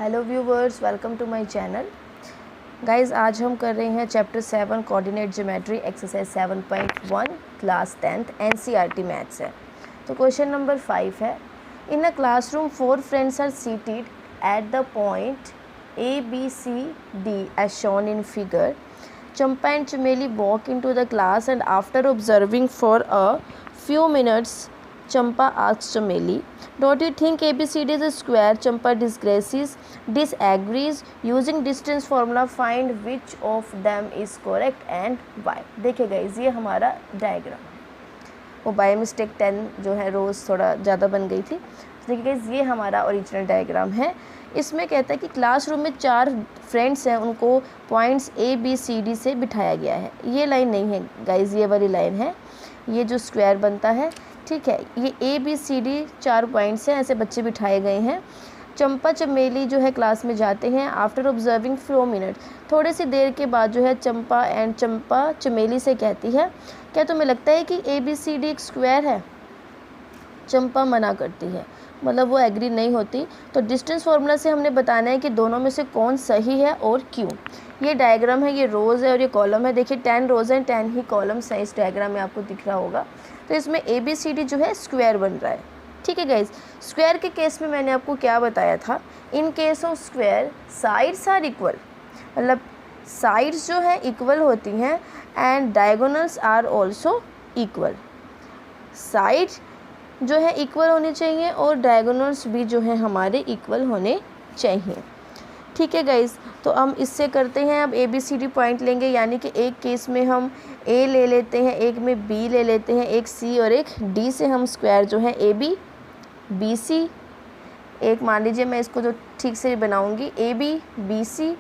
Hello viewers, welcome to my channel. Guys, आज हम कर रहे हैं chapter 7 coordinate geometry exercise 7.1 class 10th NCERT maths है। तो क्वेश्चन नंबर 5 है, in a classroom 4 friends are seated at the point ABCD as shown in figure. Champa and Chameli walk into the class and after observing for a few minutes, Champa asks Chameli, "Don't you think ABCD is a square?" Champa disagrees. Using distance formula, find which of them is correct and why. देखिए guys, ये हमारा diagram है। वो by mistake 10 जो है रोज़ थोड़ा ज़्यादा बन गई थी। देखिए गाइस, ये हमारा ओरिजिनल डायग्राम है। इसमें कहता है कि क्लासरूम में 4 फ्रेंड्स हैं, उनको पॉइंट्स ABCD से बिठाया गया है। ये लाइन नहीं है गाइस, ये वाली लाइन है, ये जो स्क्वायर बनता है, ठीक है। ये ABCD 4 पॉइंट्स हैं, ऐसे बच्चे बिठाए गए हैं। चंपा चमेली जो है क्लास में जाते हैं। आफ्टर ऑब्जर्विंग फ्यू मिनट, थोड़ी सी देर के बाद जो है चंपा चमेली से कहती है, क्या तुम्हें लगता है कि ABCD एक स्क्वायर है? चंपा मना करती है, मतलब वो एग्री नहीं होती। तो डिस्टेंस फार्मूला से हमने बताना है कि दोनों में से कौन सही है और क्यों। ये डायग्राम है, ये रोज़ है और ये कॉलम है। देखिए 10 रोज़ हैं, 10 ही कॉलम्स हैं। इस डायग्राम में आपको दिख रहा होगा। तो इसमें ABCD जो है स्क्वायर बन रहा है, ठीक है गाइज। स्क्वायर के केस में मैंने आपको क्या बताया था, in case of square sides are equal, मतलब साइड्स जो है इक्वल होती हैं and diagonals are also equal. Side जो है इक्वल होनी चाहिए और डायगोनल्स भी जो है हमारे इक्वल होने चाहिए, ठीक है गाइज। तो हम इससे करते हैं, अब ABCD पॉइंट लेंगे, यानी कि एक केस में हम A ले लेते हैं, एक में B ले लेते हैं, एक C और एक D से हम स्क्वायर जो है ABBC, एक मान लीजिए मैं इसको जो ठीक से बनाऊंगी ABBC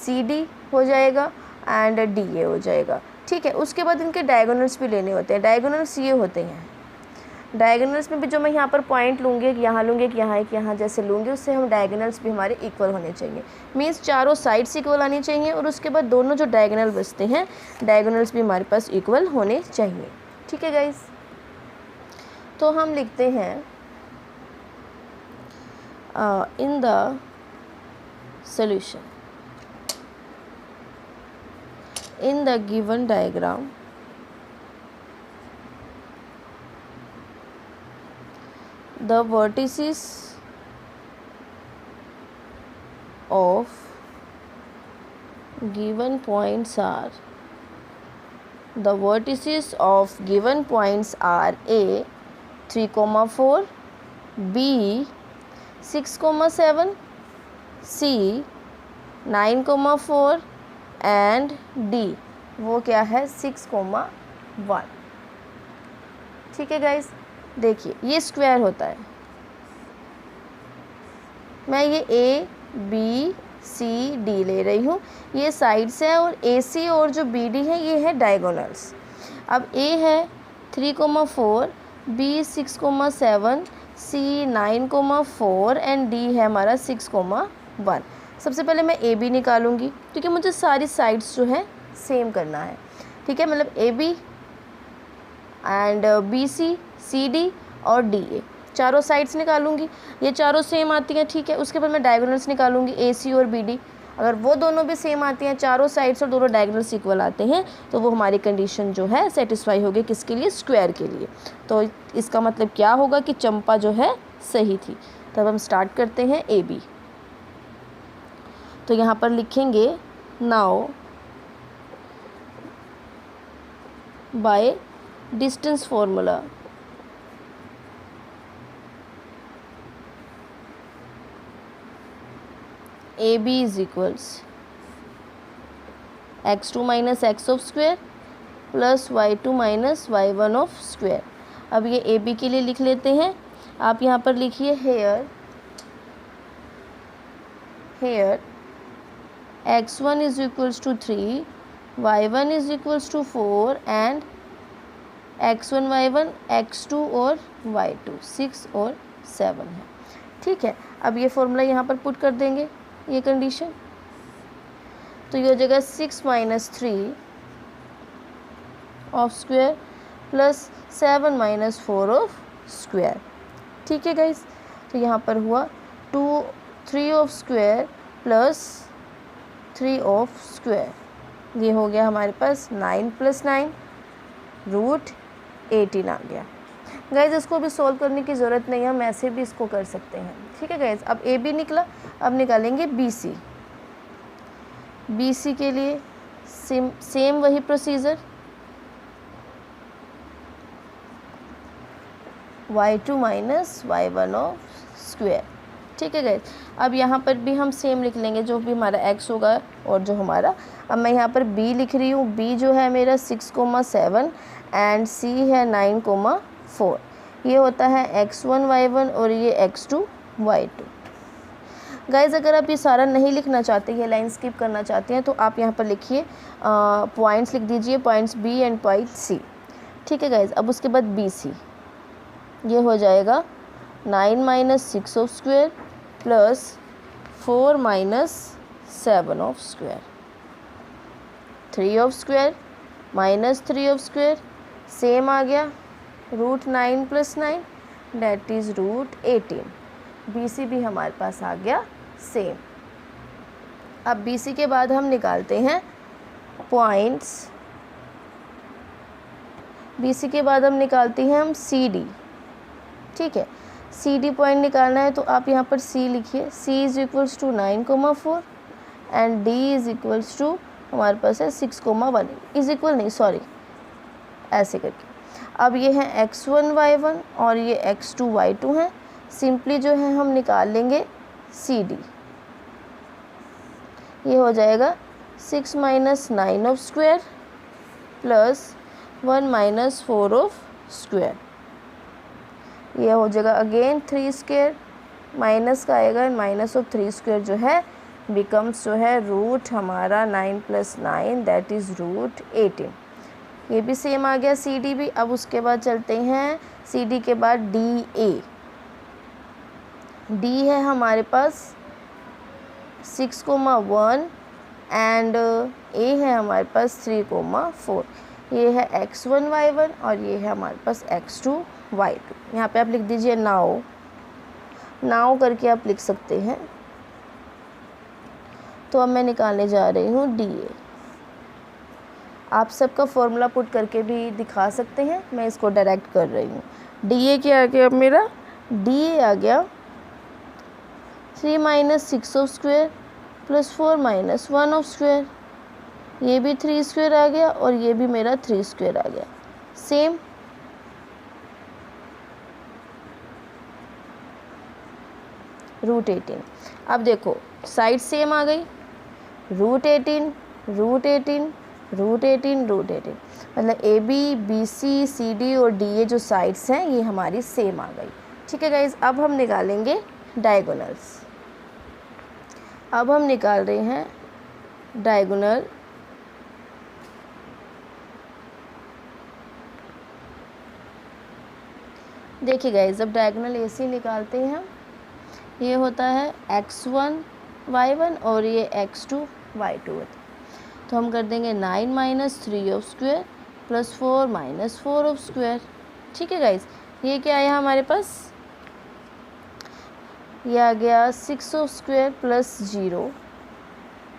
CD हो जाएगा एंड DA हो जाएगा, ठीक है। उसके बाद इनके डायगोनल्स भी लेने होते हैं। डायगोनल्स ये होते हैं, डायगोनल्स में भी जो मैं यहाँ पर पॉइंट लूँगी, एक यहाँ लूँगी, एक यहाँ, एक यहाँ जैसे लूँगी, उससे हम डायगोनल्स भी हमारे इक्वल होने चाहिए। मीन्स चारों साइड्स इक्वल आनी चाहिए और उसके बाद दोनों जो डायगोनल बचते हैं, डायगोनल्स भी हमारे पास इक्वल होने चाहिए, ठीक है गाइस। तो हम लिखते हैं in the solution, in the given diagram the vertices of given points are A 3,4, B 6,7, C 9,4 and D वो क्या है 6,1, ठीक है गाइस। देखिए ये स्क्वायर होता है, मैं ये ABCD ले रही हूँ, ये साइड्स है और AC और जो BD है ये है डायगोनल्स। अब A है 3,4, B 6,7, C 9,4 एंड D है हमारा 6,1। सबसे पहले मैं AB निकालूंगी क्योंकि मुझे सारी साइड्स जो है सेम करना है, ठीक है। मतलब AB एंड BC CD और DA चारों साइड्स निकालूंगी, ये चारों सेम आती हैं, ठीक है। उसके बाद मैं डायगोनल्स निकालूंगी AC और BD, अगर वो दोनों भी सेम आती हैं, चारों साइड्स और दोनों डायगोनल्स इक्वल आते हैं, तो वो हमारी कंडीशन जो है सेटिस्फाई होगी किसके लिए, स्क्वायर के लिए। तो इसका मतलब क्या होगा कि चंपा जो है सही थी। तब हम स्टार्ट करते हैं AB। तो यहाँ पर लिखेंगे now by distance formula AB is equals x2 minus x of square plus y2 minus y1 of square। अब ये AB के लिए लिख लेते हैं। आप यहाँ पर लिखिए here x1 is equals to 3, y1 is equals to 4 and x1 y1 x2 और y2 6 और 7 है, ठीक है। अब ये फॉर्मूला यहाँ पर पुट कर देंगे, ये कंडीशन, तो ये हो जाएगा 6 - 3 of square plus 7 - 4 of square, ठीक है गाइस। तो यहाँ पर हुआ 2 3 of square plus 3 of square, ये हो गया हमारे पास 9 + 9 रूट 18 आ गया। गाइज इसको भी सॉल्व करने की ज़रूरत नहीं है, हम ऐसे भी इसको कर सकते हैं। ठीक है गाइज, अब ए बी निकला, अब निकालेंगे बी सी। बी सी के लिए सेम वही procedure, y2 minus y1 of square. ठीक है गाइज, अब यहाँ पर भी हम सेम लिख लेंगे, जो भी हमारा x होगा और जो हमारा, अब मैं यहाँ पर b लिख रही हूँ। b जो है मेरा 6,7 एंड c है 9,4। ये होता है x1 y1 और ये x2 y2। गाइज अगर आप ये सारा नहीं लिखना चाहते, ये लाइन स्किप करना चाहते हैं, तो आप यहाँ पर लिखिए पॉइंट्स लिख दीजिए, points b and point c। ठीक है गाइज, अब उसके बाद बी सी, ये हो जाएगा 9 - 6 of square plus 4 - 7 of square, 3 of square minus 3 of square, same आ गया, root 9 + 9 that is root 18। B C भी हमारे पास आ गया सेम। अब बी सी के बाद हम निकालते हैं पॉइंट्स, बी सी के बाद हम निकालते हैं हम सी डी। ठीक है, सी डी पॉइंट निकालना है, तो आप यहाँ पर सी लिखिए, C is equals to 9,4 and D is equals to हमारे पास है 6,1, इज़ इक्वल नहीं सॉरी, ऐसे करके। अब ये है x1 y1 और ये x2 y2 हैं। सिंपली जो है हम निकाल लेंगे सी डी, ये हो जाएगा 6 - 9 of square plus 1 - 4 of square, ये हो जाएगा अगेन 3 स्क्वायर, माइनस का आएगा, माइनस ऑफ 3 स्क्वायर जो है बिकम्स जो है रूट हमारा 9 + 9 दैट इज़ रूट 18। ये भी सेम आ गया सी डी भी। अब उसके बाद चलते हैं सी डी के बाद डी ए। डी है हमारे पास 6,1 एंड ए है हमारे पास 3,4। ये है x1 y1 और ये है हमारे पास x2 y2। यहाँ पे आप लिख दीजिए नाउ, नाउ करके आप लिख सकते हैं। तो अब मैं निकालने जा रही हूँ डी ए। आप सबका फॉर्मूला पुट करके भी दिखा सकते हैं, मैं इसको डायरेक्ट कर रही हूँ। डी ए क्या आ गया अब मेरा, डी ए आ गया 3 - 6 of square plus 4 - 1 of square, ये भी 3 स्क्वायर आ गया और ये भी मेरा 3 स्क्वायर आ गया, सेम। रूट 18। अब देखो साइड सेम आ गई, रूट 18 रूट 18 रूट 18 रूट 18, मतलब a b b c c d और डी ए जो साइड्स हैं ये हमारी सेम आ गई। ठीक है गाइज, अब हम निकालेंगे डायगोनल्स। अब हम निकाल रहे हैं डायगोनल देखिए गाइज, अब डायगोनल ऐसे ही निकालते हैं हम। ये होता है x1 y1 और ये x2 y2 होता है। तो हम कर देंगे 9 - 3 of square plus 4 - 4 of square. ठीक है गाइज, ये क्या आया हमारे पास, ये आ गया 6 of square plus 0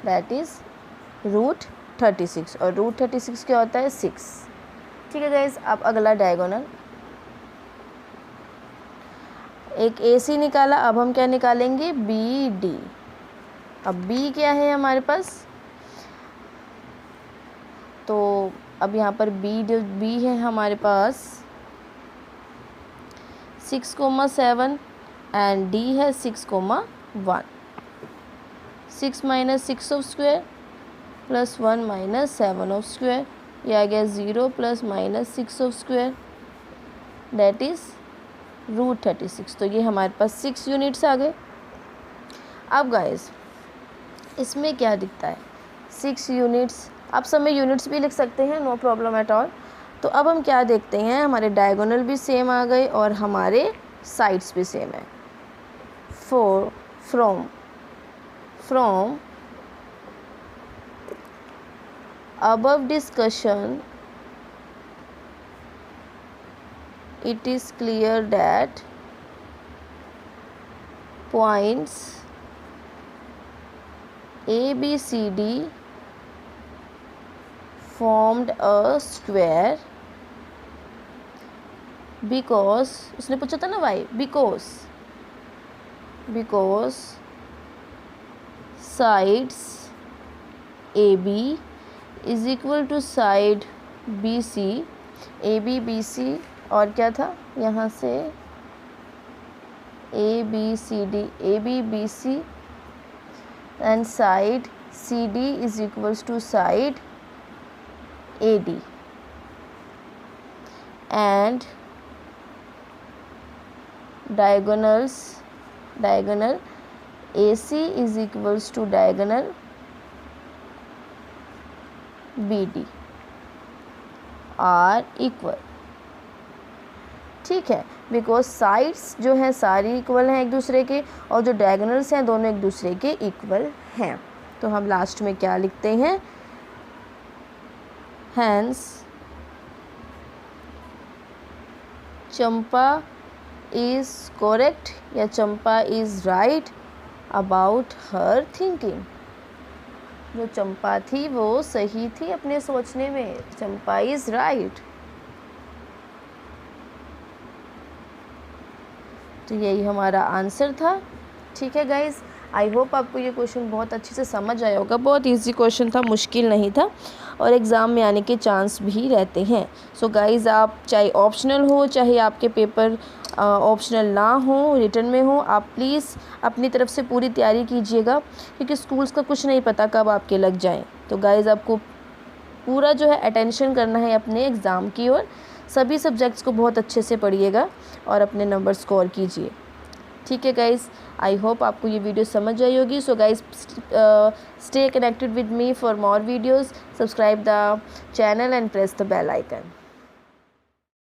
that is root 36 और रूट 36 क्या होता है 6। ठीक है गाइज, अब अगला डायगोनल, एक ए सी निकाला, अब हम क्या निकालेंगे बी डी। अब बी क्या है हमारे पास, तो अब यहाँ पर बी है हमारे पास 6,7 एंड डी है 6,1। 6 - 6 of square plus 1 - 7 of square, ये आ गया 0 plus - 6 of square that is root 36। तो ये हमारे पास 6 यूनिट्स आ गए। अब गाइस इसमें क्या दिखता है 6 यूनिट्स, आप सब में यूनिट्स भी लिख सकते हैं, नो प्रॉब्लम एट ऑल। तो अब हम क्या देखते हैं, हमारे डायगोनल भी सेम आ गए और हमारे साइड्स भी सेम है। From above discussion it is clear that points ABCD formed a square because, उसने पूछा था ना why, because sides AB is equal to side BC, AB BC और क्या था यहाँ से ABCD, AB BC and side CD is equals to side AD and diagonal AC is equals to diagonal BD are equal। ठीक है, because sides जो हैं सारी इक्वल हैं एक दूसरे के और जो डायगोनल्स हैं दोनों एक दूसरे के इक्वल हैं। तो हम लास्ट में क्या लिखते हैं, हैंस चंपा इज करेक्ट या Champa is right about her thinking. जो चंपा थी वो सही थी अपने सोचने में, चंपा इज राइट। तो यही हमारा आंसर था। ठीक है गाइज़, आई होप आपको ये क्वेश्चन बहुत अच्छे से समझ आया होगा। बहुत इजी क्वेश्चन था, मुश्किल नहीं था और एग्ज़ाम में आने के चांस भी रहते हैं। सो गाइज़, आप चाहे ऑप्शनल हो चाहे आपके पेपर ऑप्शनल ना हो, रिटर्न में हो, आप प्लीज़ अपनी तरफ से पूरी तैयारी कीजिएगा क्योंकि स्कूल्स का कुछ नहीं पता कब आपके लग जाएं। तो गाइज़, आपको पूरा जो है अटेंशन करना है अपने एग्ज़ाम की ओर। सभी सब्जेक्ट्स को बहुत अच्छे से पढ़िएगा और अपने नंबर स्कोर कीजिए। ठीक है गाइज़, आई होप आपको ये वीडियो समझ आई होगी। So guys, stay connected with me for more videos, subscribe the channel and press the bell icon.